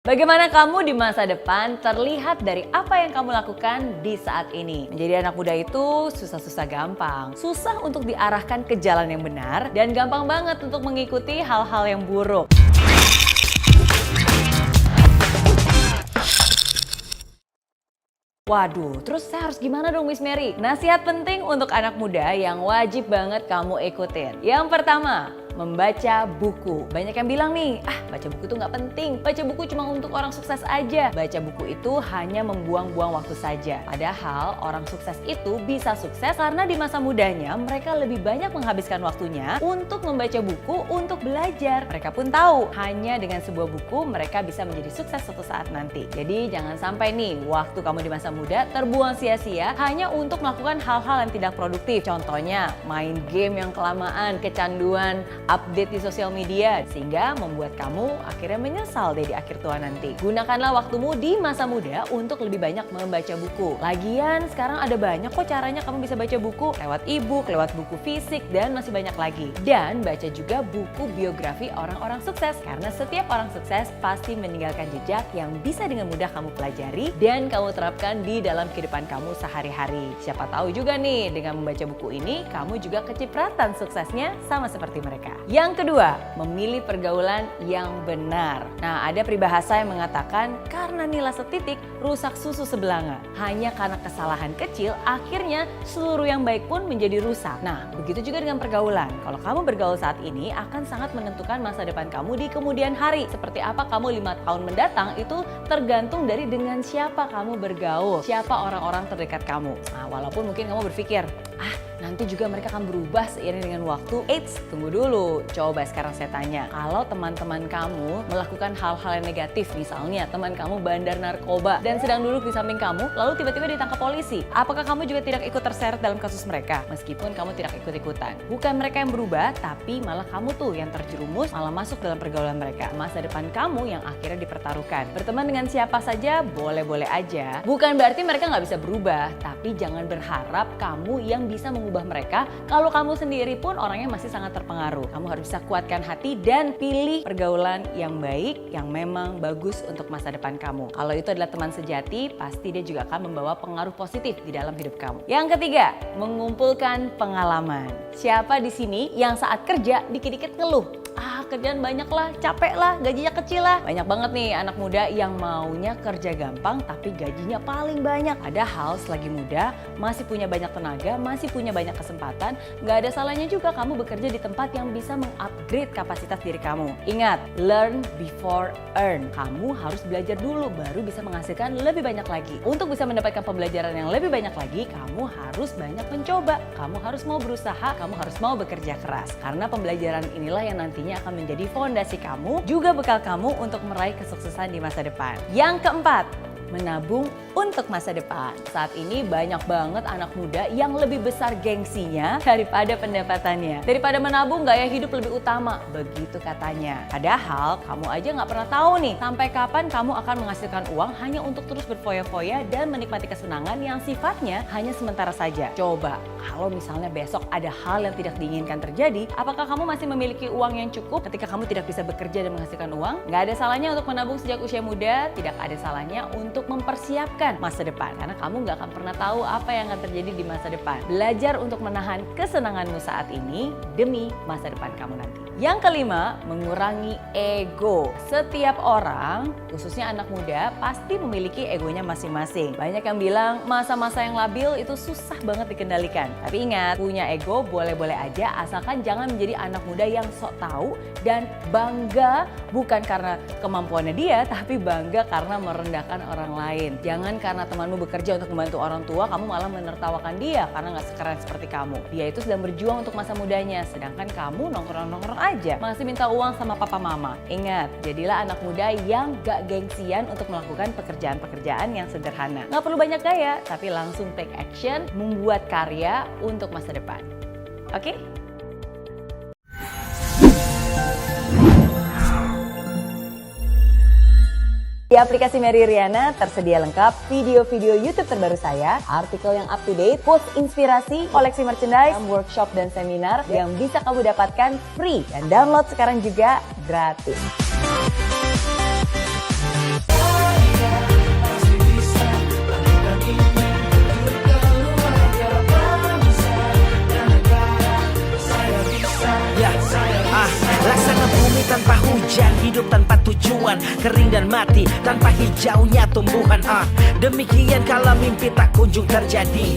Bagaimana kamu di masa depan terlihat dari apa yang kamu lakukan di saat ini. Menjadi anak muda itu susah-susah gampang. Susah untuk diarahkan ke jalan yang benar dan gampang banget untuk mengikuti hal-hal yang buruk. Waduh, terus saya harus gimana dong Miss Mary? Nasihat penting untuk anak muda yang wajib banget kamu ikutin. Yang pertama, membaca buku. Banyak yang bilang nih, baca buku itu nggak penting. Baca buku cuma untuk orang sukses aja. Baca buku itu hanya membuang-buang waktu saja. Padahal orang sukses itu bisa sukses karena di masa mudanya mereka lebih banyak menghabiskan waktunya untuk membaca buku, untuk belajar. Mereka pun tahu, hanya dengan sebuah buku mereka bisa menjadi sukses suatu saat nanti. Jadi jangan sampai nih, waktu kamu di masa muda terbuang sia-sia hanya untuk melakukan hal-hal yang tidak produktif. Contohnya, main game yang kelamaan, kecanduan, update di sosial media, sehingga membuat kamu akhirnya menyesal deh di akhir tua nanti. Gunakanlah waktumu di masa muda untuk lebih banyak membaca buku. Lagian sekarang ada banyak kok caranya kamu bisa baca buku, lewat e-book, lewat buku fisik, dan masih banyak lagi. Dan baca juga buku biografi orang-orang sukses, karena setiap orang sukses pasti meninggalkan jejak yang bisa dengan mudah kamu pelajari dan kamu terapkan di dalam kehidupan kamu sehari-hari. Siapa tahu juga nih, dengan membaca buku ini kamu juga kecipratan suksesnya sama seperti mereka. Yang kedua, memilih pergaulan yang benar. Nah, ada peribahasa yang mengatakan karena nilai setitik rusak susu sebelanga. Hanya karena kesalahan kecil, akhirnya seluruh yang baik pun menjadi rusak. Nah, begitu juga dengan pergaulan. Kalau kamu bergaul saat ini akan sangat menentukan masa depan kamu di kemudian hari. Seperti apa kamu 5 tahun mendatang itu tergantung dari dengan siapa kamu bergaul, siapa orang-orang terdekat kamu. Nah, walaupun mungkin kamu berpikir, nanti juga mereka akan berubah seiring dengan waktu. Eits, tunggu dulu. Coba sekarang saya tanya, kalau teman-teman kamu melakukan hal-hal yang negatif, misalnya teman kamu bandar narkoba dan sedang duduk di samping kamu, lalu tiba-tiba ditangkap polisi, apakah kamu juga tidak ikut terseret dalam kasus mereka? Meskipun kamu tidak ikut-ikutan. Bukan mereka yang berubah, tapi malah kamu tuh yang terjerumus, malah masuk dalam pergaulan mereka. Masa depan kamu yang akhirnya dipertaruhkan. Berteman dengan siapa saja boleh-boleh aja. Bukan berarti mereka nggak bisa berubah, tapi jangan berharap kamu yang bisa mengubah mereka kalau kamu sendiri pun orangnya masih sangat terpengaruh. Kamu harus bisa kuatkan hati dan pilih pergaulan yang baik, yang memang bagus untuk masa depan kamu. Kalau itu adalah teman sejati, pasti dia juga akan membawa pengaruh positif di dalam hidup kamu. Yang ketiga, mengumpulkan pengalaman. Siapa di sini yang saat kerja dikit-dikit ngeluh? Kerjaan banyak lah, capek lah, gajinya kecil lah. Banyak banget nih anak muda yang maunya kerja gampang tapi gajinya paling banyak. Padahal selagi muda, masih punya banyak tenaga, masih punya banyak kesempatan. Gak ada salahnya juga kamu bekerja di tempat yang bisa mengupgrade kapasitas diri kamu. Ingat, learn before earn. Kamu harus belajar dulu baru bisa menghasilkan lebih banyak lagi. Untuk bisa mendapatkan pembelajaran yang lebih banyak lagi, kamu harus banyak mencoba. Kamu harus mau berusaha, kamu harus mau bekerja keras. Karena pembelajaran inilah yang nantinya akan menjadi fondasi kamu, juga bekal kamu untuk meraih kesuksesan di masa depan. Yang keempat, menabung untuk masa depan. Saat ini banyak banget anak muda yang lebih besar gengsinya daripada pendapatannya. Daripada menabung, gaya hidup lebih utama, begitu katanya. Padahal kamu aja nggak pernah tahu nih, sampai kapan kamu akan menghasilkan uang hanya untuk terus berfoya-foya dan menikmati kesenangan yang sifatnya hanya sementara saja. Coba, kalau misalnya besok ada hal yang tidak diinginkan terjadi, apakah kamu masih memiliki uang yang cukup ketika kamu tidak bisa bekerja dan menghasilkan uang? Nggak ada salahnya untuk menabung sejak usia muda, tidak ada salahnya untuk mempersiapkan masa depan, karena kamu nggak akan pernah tahu apa yang akan terjadi di masa depan. Belajar untuk menahan kesenanganmu saat ini demi masa depan kamu nanti. Yang kelima, mengurangi ego. Setiap orang, khususnya anak muda, pasti memiliki egonya masing-masing. Banyak yang bilang masa-masa yang labil itu susah banget dikendalikan. Tapi ingat, punya ego boleh-boleh aja, asalkan jangan menjadi anak muda yang sok tahu dan bangga bukan karena kemampuannya dia, tapi bangga karena merendahkan orang lain. Jangan karena temanmu bekerja untuk membantu orang tua, kamu malah menertawakan dia karena nggak sekeren seperti kamu. Dia itu sedang berjuang untuk masa mudanya, sedangkan kamu nongkrong-nongkrong aja, masih minta uang sama papa mama. Ingat, jadilah anak muda yang gak gengsian untuk melakukan pekerjaan-pekerjaan yang sederhana. Nggak perlu banyak gaya, tapi langsung take action, membuat karya untuk masa depan. Oke? Di aplikasi Mary Riana tersedia lengkap video-video YouTube terbaru saya, artikel yang up to date, quotes inspirasi, koleksi merchandise, workshop dan seminar yang bisa kamu dapatkan free dan download sekarang juga gratis. Bumi tanpa hujan, hidup tanpa tujuan, kering dan mati tanpa hijaunya tumbuhan. Demikian kalau mimpi tak kunjung terjadi.